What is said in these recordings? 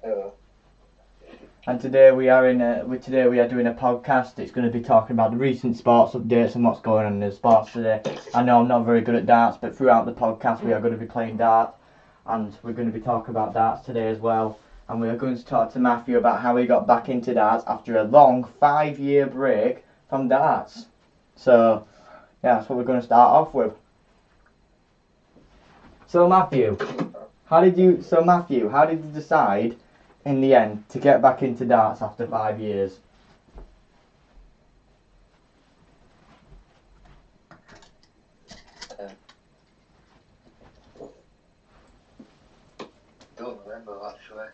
Hello. And today we are doing a podcast. It's going to be talking about the recent sports updates and what's going on in the sports today. I know I'm not very good at darts, but throughout the podcast we are going to be playing darts, and we're going to be talking about darts today as well. And we are going to talk to Matthew about how he got back into darts after a long 5-year break from darts. So yeah, that's what we're going to start off with. So Matthew, how did you decide in the end to get back into darts after 5 years? Don't remember actually.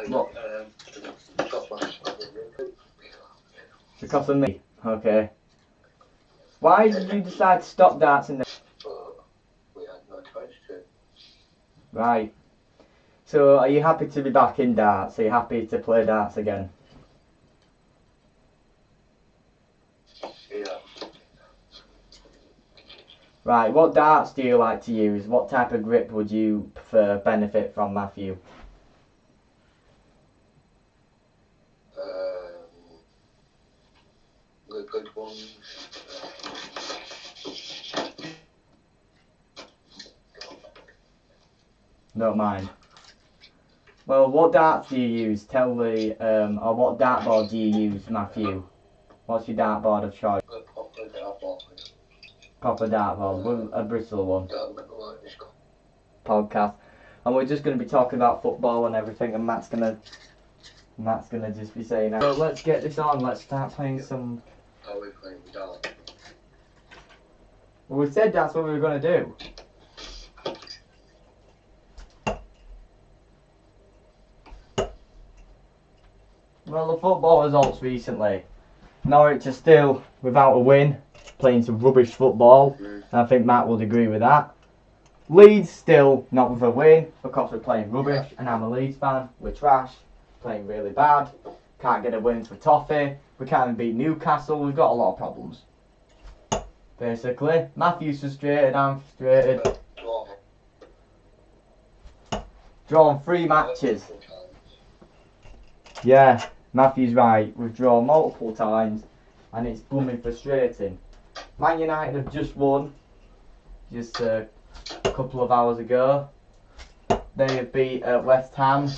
What? Got back. Because of me. Okay. Why did you decide to stop darts in the... But we had no choice to. Right. So are you happy to be back in darts? Are you happy to play darts again? Yeah. Right, what darts do you like to use? What type of grip would you prefer benefit from, Matthew? The good ones. Don't mind. Well, what darts do you use? Tell me, or what dartboard do you use, Matthew? What's your dartboard of choice? The proper dartboard. Proper dartboard, a bristle one. Don't remember what it's called. Podcast, and we're just going to be talking about football and everything, and Matt's gonna just be saying, so let's get this on, let's start playing some... Are we playing dart? Well, we said that's what we were going to do. Well, the football results recently. Norwich are still without a win, playing some rubbish football, and I think Matt would agree with that. Leeds still not with a win because we're playing rubbish, and I'm a Leeds fan. We're trash, playing really bad. Can't get a win for Toffee. We can't even beat Newcastle. We've got a lot of problems. Basically, Matthew's frustrated. I'm frustrated. Drawn 3 matches. Yeah, Matthew's right. We've drawn multiple times, and it's blooming frustrating. Man United have just won. Just a couple of hours ago. They have beat West Ham.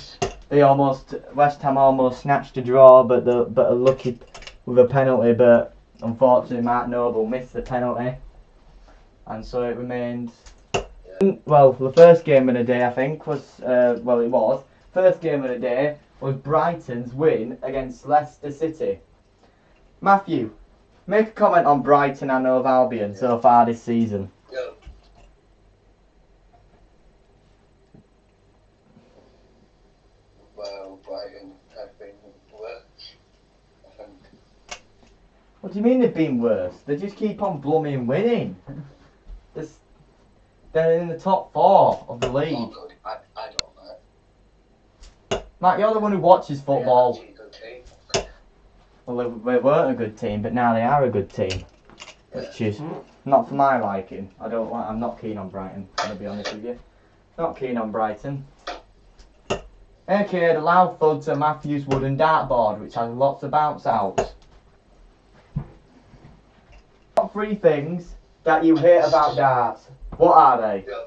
West Ham almost snatched a draw, but are lucky with a penalty. But unfortunately, Mark Noble missed the penalty, and so it remained. Well, the first game of the day, I think, was first game of the day was Brighton's win against Leicester City. Matthew, make a comment on Brighton and Hove Albion so far this season. Yeah. Well, Brighton have been worse, I think. What do you mean they've been worse? They just keep on blooming winning. They're in the top 4 of the league. Oh, good. I don't know. Matt, you're the one who watches football. Yeah, good team. Well, they weren't a good team, but now they are a good team. Which is not for my liking. I'm not keen on Brighton, to be honest with you. Not keen on Brighton. Okay, the loud thuds are Matthew's wooden dartboard, which has lots of bounce outs. Top 3 things that you hate about darts. What are they? Yeah.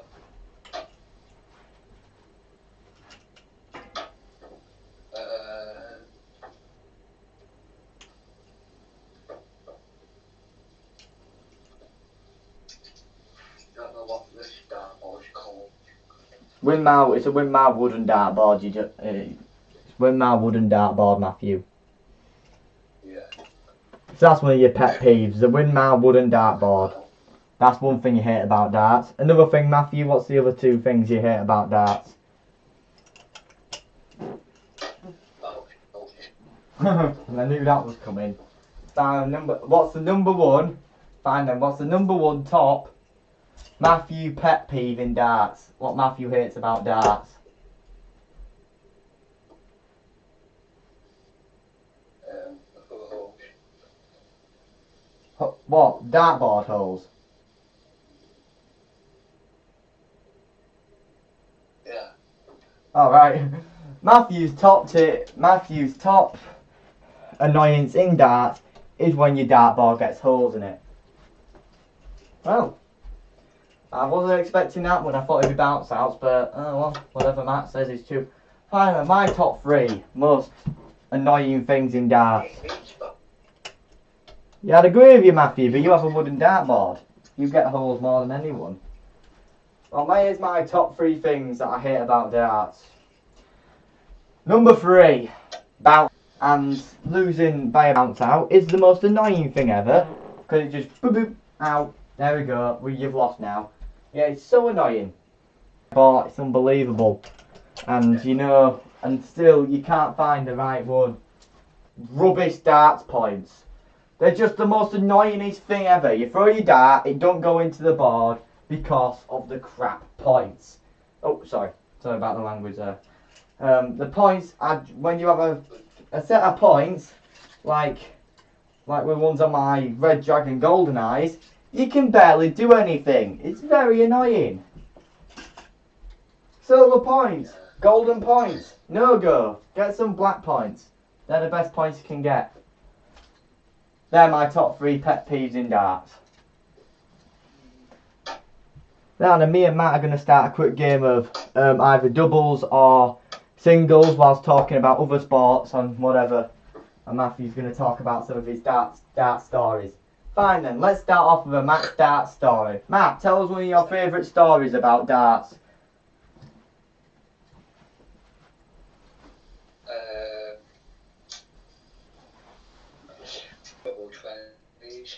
Don't know what this dartboard is called. Windmill. It's a windmill wooden dartboard. Windmill wooden dartboard, Matthew. Yeah. So that's one of your pet peeves. The windmill wooden dartboard. That's one thing you hate about darts. Another thing, Matthew. What's the other 2 things you hate about darts? And I knew that was coming. What's the number one? Find them. What's the number 1 top Matthew pet peeve in darts? What Matthew hates about darts? What? Dartboard holes? Yeah. Alright. Matthew's top annoyance in darts is when your dartboard gets holes in it. Well, I wasn't expecting that when I thought it'd be bounce outs, but oh well, whatever Matt says is true. Finally, my top 3 most annoying things in darts. Yeah, I'd agree with you, Matthew, but you have a wooden dartboard. You get holes more than anyone. Well, here's my top 3 things that I hate about darts. Number 3, bounce. And losing by a bounce out is the most annoying thing ever, because it just boop boop out. There we go. You've lost now. Yeah, it's so annoying. But it's unbelievable, and and still you can't find the right one. Rubbish darts points. They're just the most annoyingest thing ever. You throw your dart, it don't go into the board because of the crap points. Oh, sorry about the language there. The points are when you have a set of points, like with ones on my Red Dragon Golden Eyes, you can barely do anything. It's very annoying. Silver points, golden points, no go. Get some black points. They're the best points you can get. They're my top 3 pet peeves in darts. Now then, me and Matt are going to start a quick game of either doubles or singles whilst talking about other sports and whatever. And Matthew's going to talk about some of his dart stories. Fine then, let's start off with a Matt's dart story. Matt, tell us one of your favourite stories about darts. Double 20s.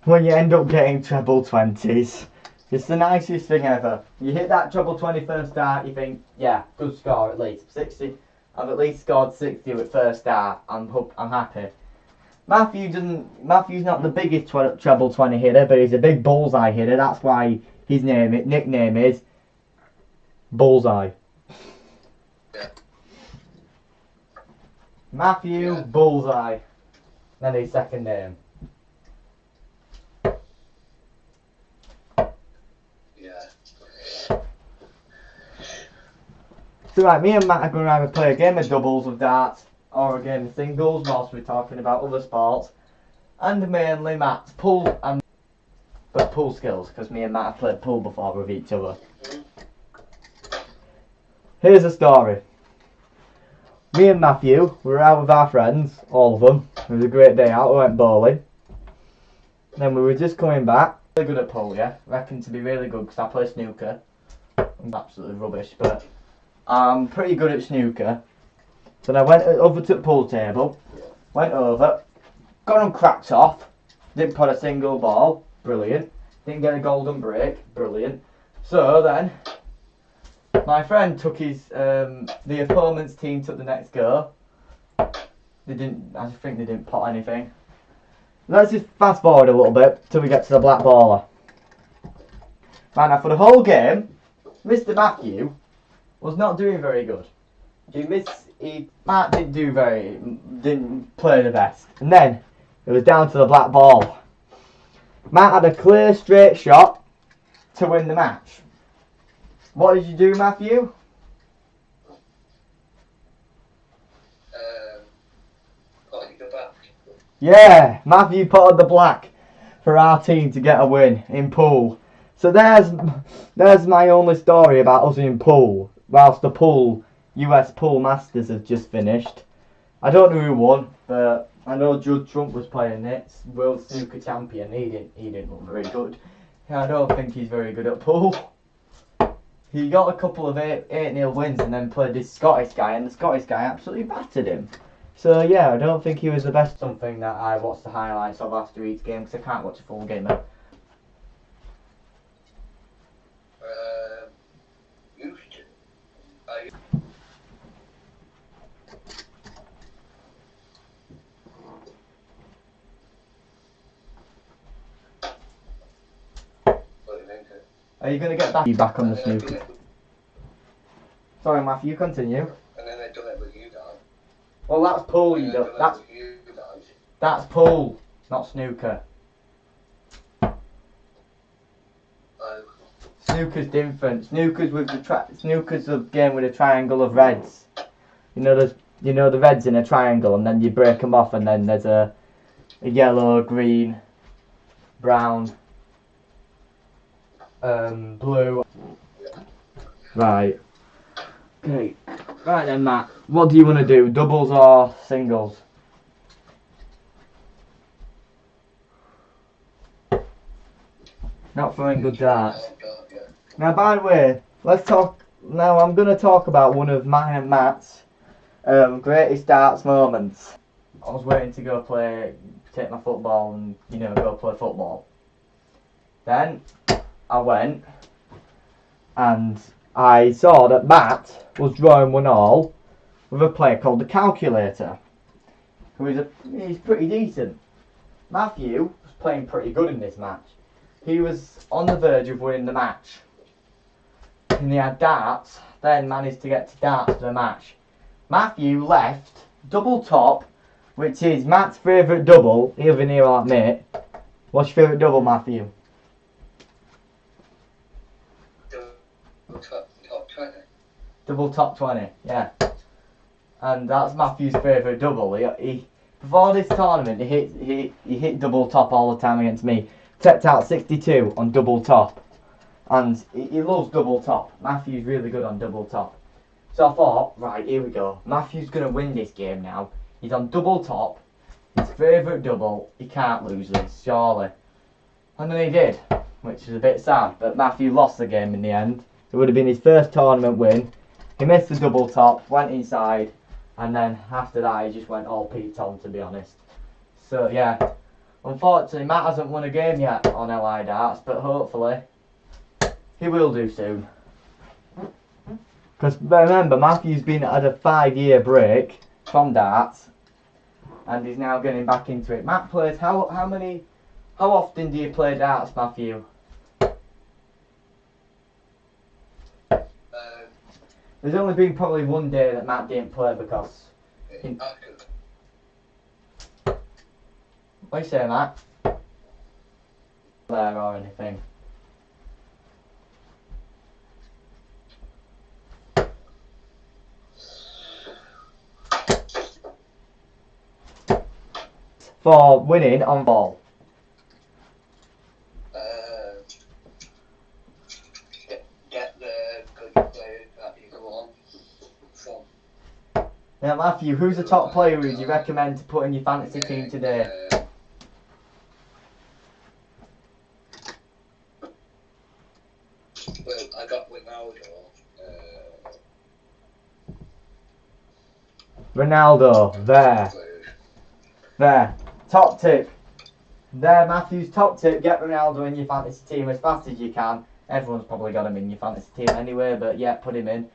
When you end up getting treble 20s. It's the nicest thing ever. You hit that treble 20 first dart, you think, yeah, good score at least. 60. I've at least scored 60 with first dart. I'm happy. Matthew's not the biggest treble 20 hitter, but he's a big bullseye hitter. That's why his nickname is Bullseye. Yeah. Matthew Bullseye. Then his second name. So right, me and Matt are going to either play a game of doubles of darts or a game of singles whilst we're talking about other sports. And mainly Matt's pool skills, because me and Matt have played pool before with each other. Here's a story. Me and Matthew were out with our friends, all of them. It was a great day out, we went bowling. Then we were just coming back. Really good at pool, yeah? Reckon to be really good because I play snooker. I'm absolutely rubbish, but I'm pretty good at snooker. So then I went over to the pool table, went over, got them cracked off, didn't put a single ball, brilliant. Didn't get a golden break, brilliant. So then, my friend took the opponent's team took the next go. I think they didn't pot anything. Let's just fast forward a little bit till we get to the black baller. Right, now for the whole game, Mr. Matthew was not doing very good. Matt didn't play the best. And then it was down to the black ball. Matt had a clear straight shot to win the match. What did you do, Matthew? Potted the back. Yeah, Matthew potted the black for our team to get a win in pool. So there's my only story about us in pool. Whilst the US Pool Masters have just finished. I don't know who won, but I know Judd Trump was playing it. World Snooker Champion. He didn't look very good. I don't think he's very good at pool. He got a couple of 8-0 wins and then played this Scottish guy, and the Scottish guy absolutely battered him. So yeah, I don't think he was the best. Something that I watched the highlights of after each game because I can't watch a full game now. Are you going to get back on the snooker? Sorry, Matthew, continue. And then they've done it with you guys. Well, that's pool, you do. That's pool, not snooker. Oh. Snooker's different. Snooker's the game with a triangle of reds. you know the reds in a triangle, and then you break them off, and then there's a yellow, green, brown, blue. Right. Okay. Right then, Matt. What do you want to do? Doubles or singles? Not throwing good darts. Now, by the way, let's talk. Now, I'm going to talk about one of mine and Matt's greatest darts moments. I was waiting to go take my football and, go play football. Then, I went and I saw that Matt was drawing 1-1 with a player called the Calculator, he's pretty decent. Matthew was playing pretty good in this match. He was on the verge of winning the match. And he had darts, then managed to get to darts for the match. Matthew left double top, which is Matt's favourite double, even here like me. What's your favourite double, Matthew? Top 20. Double top 20, yeah. And that's Matthew's favourite double. He before this tournament, he hit double top all the time against me. Tapped out 62 on double top. And he loves double top. Matthew's really good on double top. So I thought, right, here we go. Matthew's going to win this game now. He's on double top. His favourite double. He can't lose this, surely. And then he did, which is a bit sad. But Matthew lost the game in the end. It would have been his first tournament win. He missed the double top, went inside. And then after that, he just went all Pete Tom, to be honest. So, yeah. Unfortunately, Matt hasn't won a game yet on LI Darts, but hopefully he will do soon. Because remember, Matthew's been at a 5-year break from darts, and he's now getting back into it. Matt plays how often do you play darts, Matthew? There's only been probably one day that Matt didn't play because. What you say, Matt? There or anything? For winning on ball. Get the good players that you go on from. Now, Matthew, who's the top player who you recommend to put in your fantasy team today? Well, I got Ronaldo. Ronaldo, there. Top tip. There, Matthew's top tip. Get Ronaldo in your fantasy team as fast as you can. Everyone's probably got him in your fantasy team anyway, but yeah, put him in.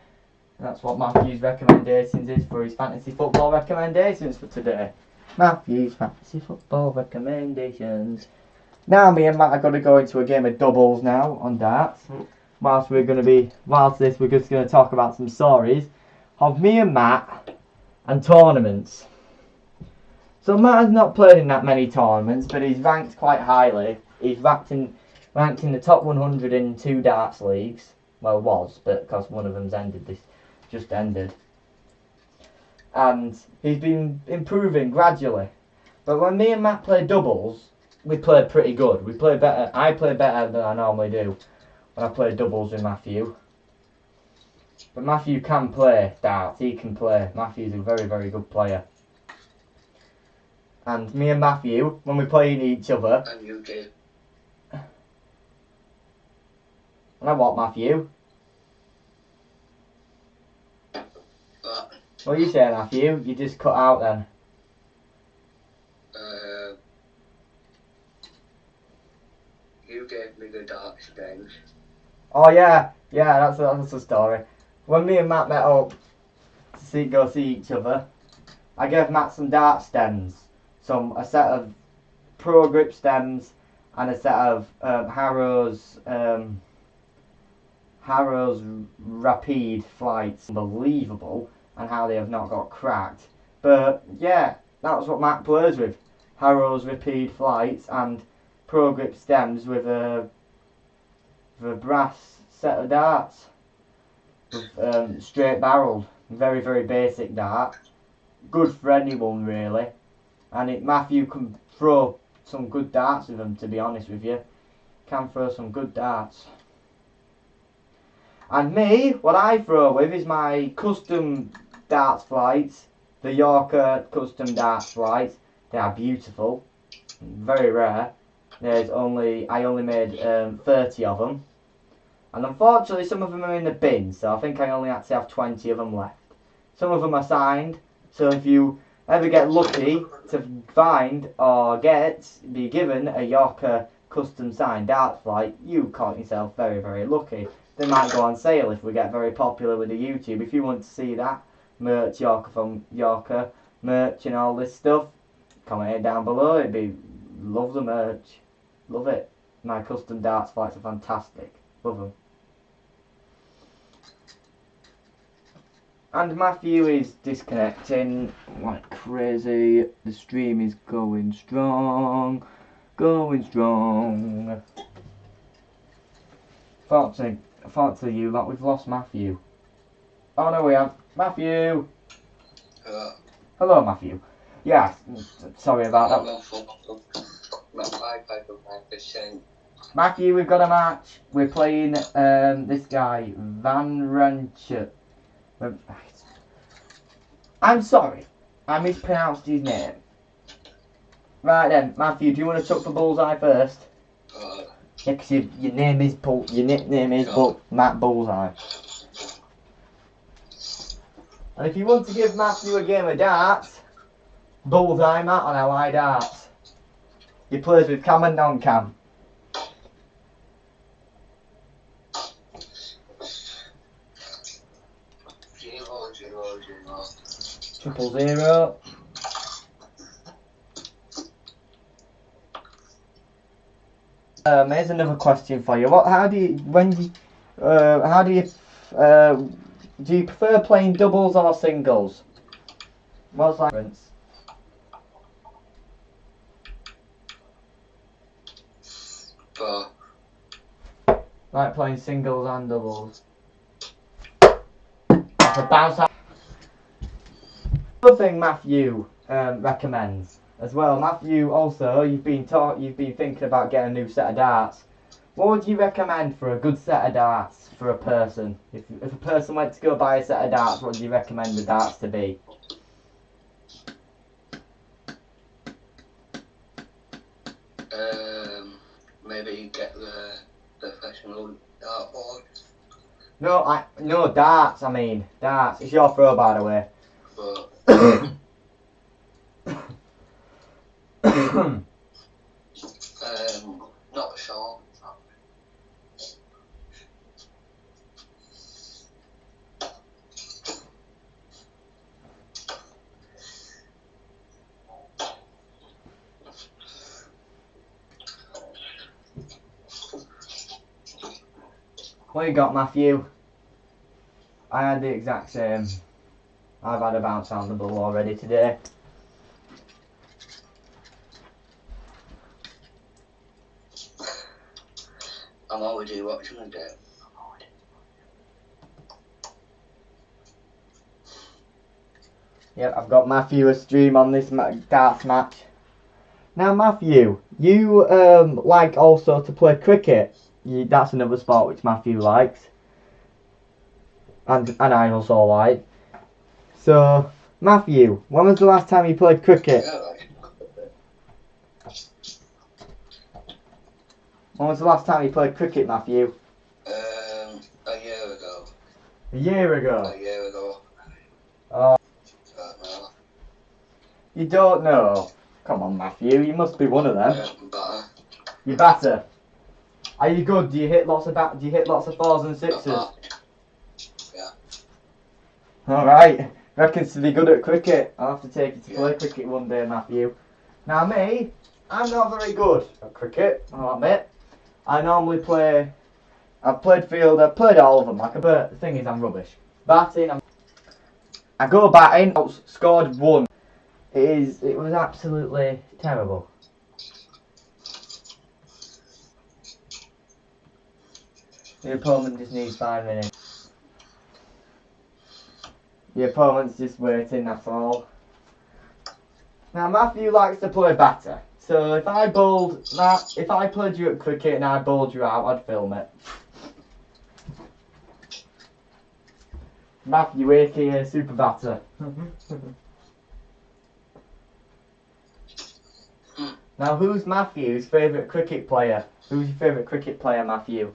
That's what Matthew's recommendations is for his fantasy football recommendations for today. Matthew's fantasy football recommendations. Now me and Matt are going to go into a game of doubles now on darts. Whilst we're just going to talk about some stories of me and Matt and tournaments. So Matt has not played in that many tournaments, but he's ranked quite highly. He's ranked in the top 100 in 2 darts leagues. Well, was, but because one of them's just ended. And he's been improving gradually. But when me and Matt play doubles, we played pretty good. We played better. I play better than I normally do when I play doubles with Matthew. But Matthew can play darts. He can play. Matthew's a very, very good player. And me and Matthew, when we play each other. And you did. And I what, Matthew? What are you saying, Matthew? You just cut out then. You gave me the dark stems. Oh yeah, that's the story. When me and Matt met up to go see each other, I gave Matt some dart stems. A set of Pro Grip stems and a set of Harrow's Rapide flights. Unbelievable, and how they have not got cracked. But yeah, that's what Matt plays with. Harrow's Rapide flights and Pro Grip stems with a brass set of darts with straight barreled. Very, very basic dart. Good for anyone really. And Matthew can throw some good darts with them, to be honest with you. Can throw some good darts. And me, what I throw with is my custom darts flights. The Yorker custom darts flights. They are beautiful. Very rare. I only made 30 of them. And unfortunately some of them are in the bin, so I think I only actually have 20 of them left. Some of them are signed, so if you ever get lucky to find or be given a Yorker custom signed dart flight, you caught yourself very, very lucky. They might go on sale if we get very popular with the YouTube. If you want to see that merch, Yorker from Yorker merch and all this stuff, comment it down below. Love the merch, love it. My custom darts flights are fantastic, love them. And Matthew is disconnecting like crazy. The stream is going strong, going strong. Fortunately, you lot, we've lost Matthew. Oh no, we have Matthew. Hello, Matthew. Yeah, sorry about that. Matthew, we've got a match. We're playing this guy, Van Rancher. I'm sorry, I mispronounced his name. Right then, Matthew, do you want to chuck for bullseye first? Yeah, because your name is your nickname is Matt Bullseye. And if you want to give Matthew a game of darts, Bullseye Matt on LI Darts. He plays with cam and non-cam. Triple zero. Here's another question for you. Do you prefer playing doubles or singles? What's the difference? Like playing singles and doubles. That's a bounce out. Another thing Matthew recommends as well. Matthew, also you've been thinking about getting a new set of darts. What would you recommend for a good set of darts for a person? If a person went to go buy a set of darts, what do you recommend the darts to be? Maybe get the professional dart board. No darts. I mean darts. It's your throw, by the way. But not sure. What you got, Matthew? I had the exact same. I've had a bounce on the ball already today. I'm already watching the game. Yep, I've got Matthew a stream on this darts match. Now, Matthew, you like also to play cricket. That's another sport which Matthew likes, and I also like. So, Matthew, when was the last time you played cricket? When was the last time you played cricket, Matthew? A year ago. A year ago? A year ago. Oh. No. You don't know? Come on, Matthew, you must be one of them. Batter. You batter. Are you good? Do you hit lots of fours and sixes? Yeah. Alright. Reckons to be good at cricket. I'll have to take you to play cricket one day, Matthew. Now me, I'm not very good at cricket, I'll admit. I normally play, I've played field, I've played all of them, but the thing is I'm rubbish. Batting, I go batting, scored one. It was absolutely terrible. The opponent just needs 5 minutes. The opponent's just waiting, that's all. Now Matthew likes to play better. So if I played you at cricket and I bowled you out, I'd film it. Matthew, aka Super Batter. Now who's Matthew's favourite cricket player? Who's your favourite cricket player, Matthew?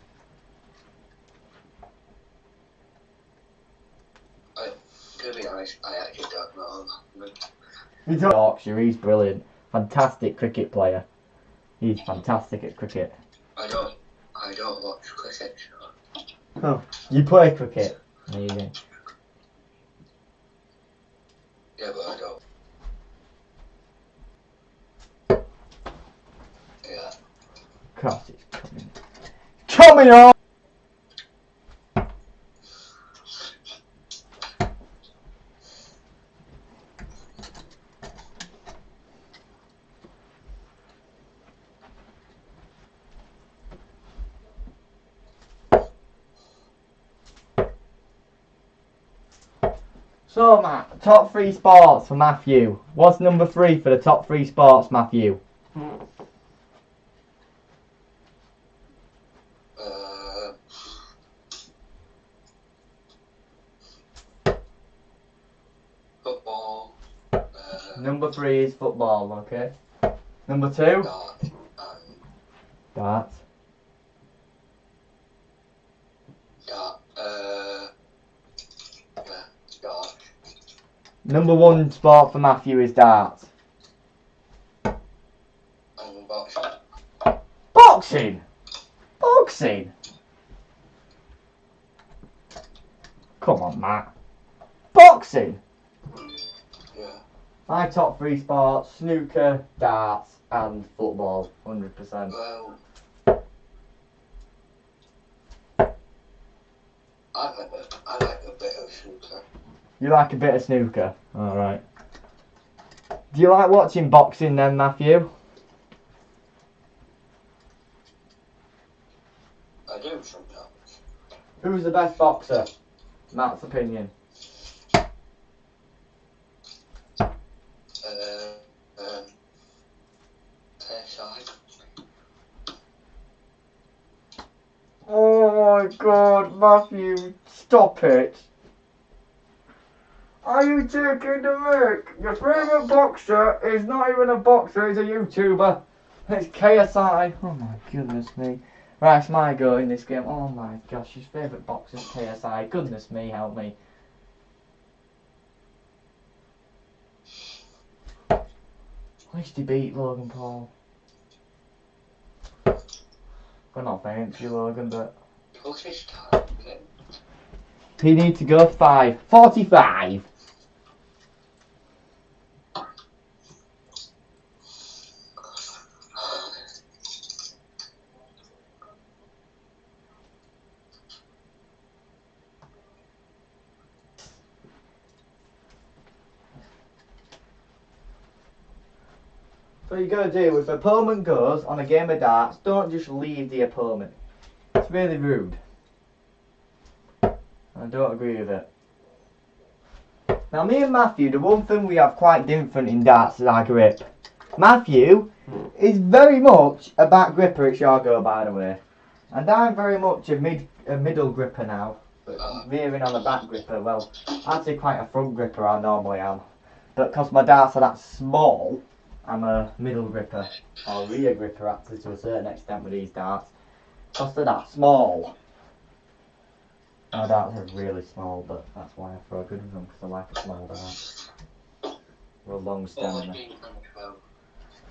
To be honest, I actually don't know. He's Yorkshire, he's brilliant. Fantastic cricket player. He's fantastic at cricket. I don't watch cricket. So. Oh, you play cricket? Amazing. Yeah, but I don't. Yeah. Cross, it's coming. Coming on! So Matt, top 3 sports for Matthew. What's number 3 for the top 3 sports, Matthew? Football. Number 3 is football, okay. Number 2? Dart. Darts. Dart. Yeah, dart. Number 1 sport for Matthew is darts. And boxing. Boxing! Boxing! Come on, Matt. Boxing! Yeah. My top 3 sports, snooker, darts and football, 100%. Well, I like a bit of snooker. You like a bit of snooker? Alright. Do you like watching boxing then, Matthew? I do sometimes. Who's the best boxer? Matt's opinion. KSI. Oh my god, Matthew, stop it. Are you taking the mic? Your favourite boxer is not even a boxer, he's a YouTuber. It's KSI. Oh my goodness me. Right, it's my go in this game. Oh my gosh, his favourite boxer's KSI. Goodness me, help me. At least he beat Logan Paul. We're not fancy you, Logan, but... What's his time? He needs to go 5:45. So you gotta do, if the opponent goes on a game of darts, don't just leave the opponent. It's really rude. I don't agree with it. Now me and Matthew, the one thing we have quite different in darts is our grip. Matthew is very much a back gripper at your go, by the way. And I'm very much a middle gripper now. But veering on a back gripper, well, actually quite a front gripper I normally am. But because my darts are that small, I'm a middle gripper, or rear gripper actually to a certain extent with these darts. Because they're that small. My darts are really small, but that's why I throw good with them, because I like a small dart. Or a long stamina.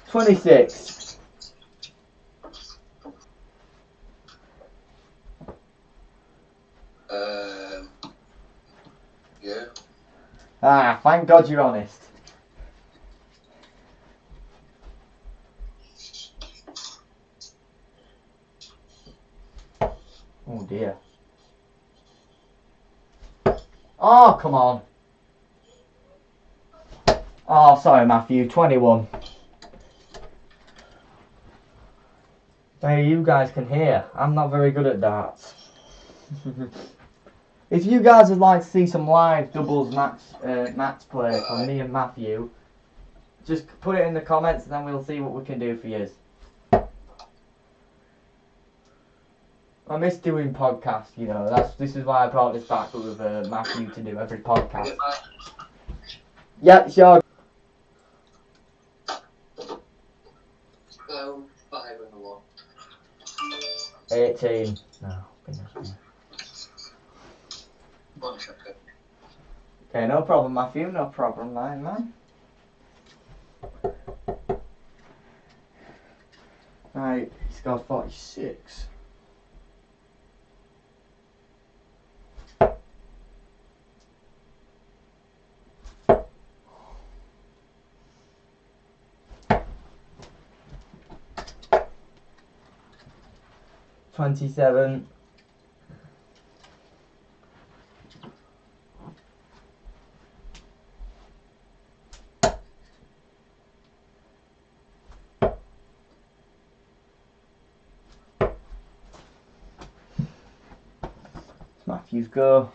26. Yeah. Ah, thank God you're honest. Oh dear. Oh, come on. Oh, sorry, Matthew. 21. Hey, you guys can hear. I'm not very good at darts. If you guys would like to see some live doubles match play from me and Matthew, just put it in the comments and then we'll see what we can do for you. I miss doing podcasts, you know. This is why I brought this back with Matthew to do every podcast. Yeah, sure. 5 and 1. 18. No, goodness me. 1 second. Okay, no problem, Matthew. No problem, man. Right, he's got 46. $27. Matthew's go.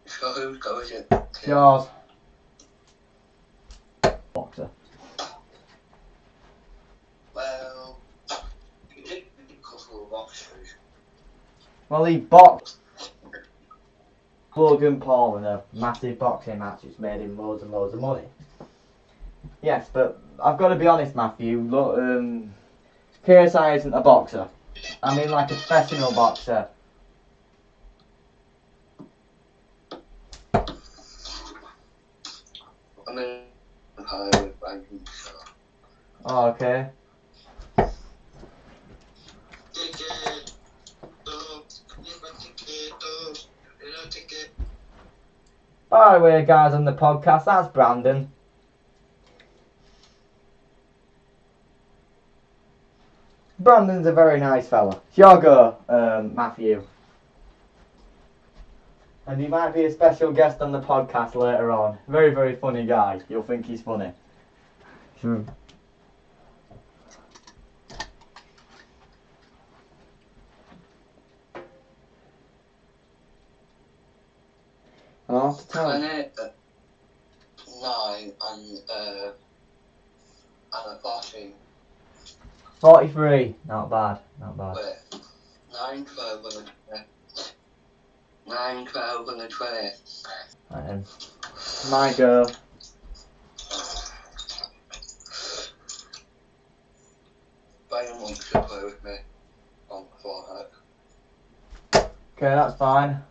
So whose go is it? Yours. Boxer. Well, you did a couple of boxers. Well, he boxed Logan Paul in a massive boxing match which made him loads and loads of money. Yes, but I've got to be honest, Matthew. Look, KSI isn't a boxer. I mean, like a professional boxer. I'm in Highwood banking, so. Oh, okay. By the way, guys, on the podcast, that's Brandon. Brandon's a very nice fella. It's your go, Matthew. And he might be a special guest on the podcast later on. Very, very funny guy. You'll think he's funny. Sure. I'll have to tell him. 9 and a 14. 43. Not bad. Not bad. Wait. 9, 12 and a 20. 9, 12 and a 20. Right then. My go. Bayern wants to play with me on Fortnite. Okay, that's fine.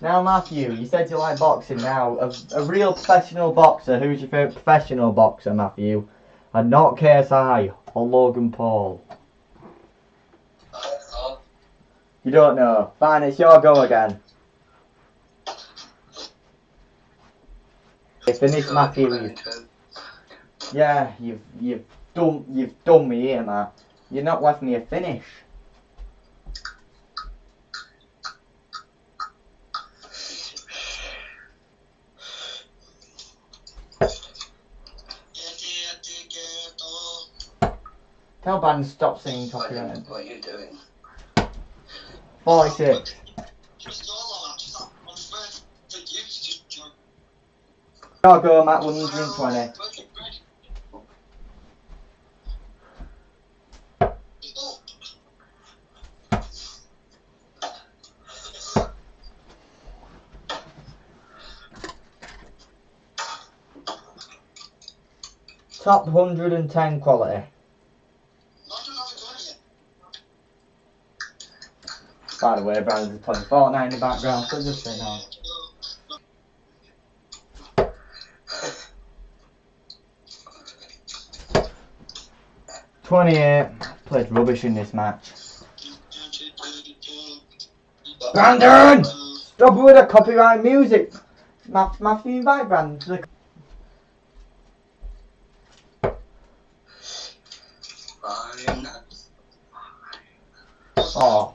Now, Matthew, you said you like boxing. Now, a real professional boxer. Who's your favourite professional boxer, Matthew? And not KSI or Logan Paul. I don't know. You don't know. Fine, it's your go again. Finish, Matthew. Yeah, you've done me here, Matt. You've not left me a finish. Tell Brandon to stop singing copyright. What are you doing? 46. I'll go, Matt, 120. Top 110 quality. By the way, Brandon's playing Fortnite in the background, so just say no. $28. Played rubbish in this match. Brandon! Stop with the copyright music! Matthew, invite Brandon to the... Oh.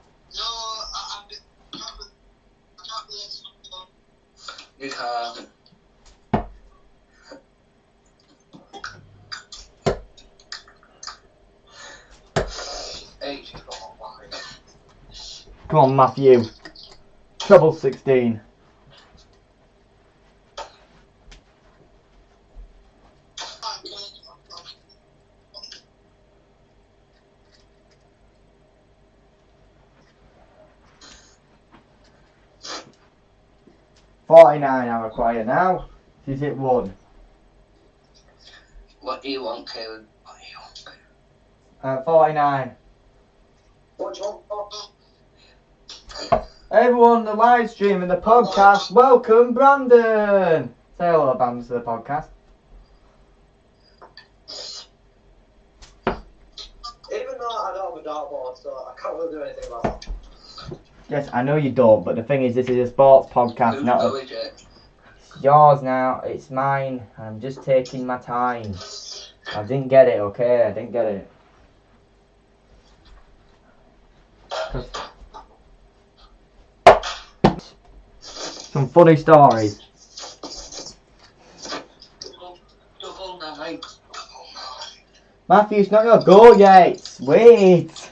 You can't. Eight. Come on, Matthew. Treble 16. $49 I require now. Is it 1? What do you want, Caleb? What do you want? 49. What do you want? Everyone, the live stream and the podcast, welcome Brandon. Say hello, Brandon, to the podcast. Even though I don't have a dartboard, so I can't really do anything about it. Yes, I know you don't, but the thing is, this is a sports podcast, Who's not a... going, Jake? It's yours now, it's mine. I'm just taking my time. I didn't get it, okay? I didn't get it. Some funny stories. Double nine. Matthew, it's not your go yet. Wait.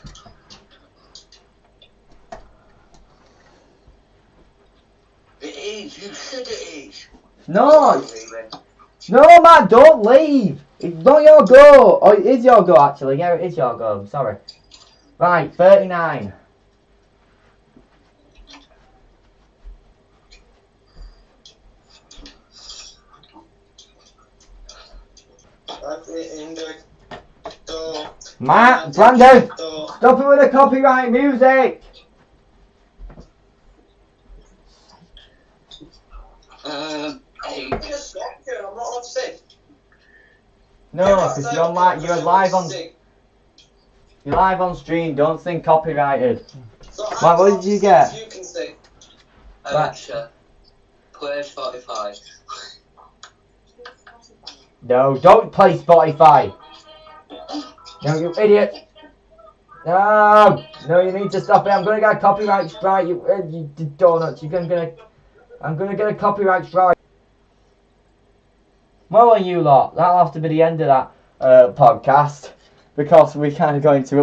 It is, you said it is. No. No, Matt, don't leave. It's not your go. Oh, it is your go, actually. Yeah, it is your go. I'm sorry. Right, 39. Matt, Brandon, stop it with the copyright music. Hey. I'm not allowed to sing. No, because you're live. You're live on. You're live on stream. Don't sing copyrighted. So Matt, what did you get? You can sing. Right. Alexa, play 45. No, don't play Spotify. No, you idiot. No, no, you need to stop it. I'm gonna get a copyright strike. You donuts. I'm gonna get a copyright strike. Well, on you lot. That'll have to be the end of that podcast because we kind of go into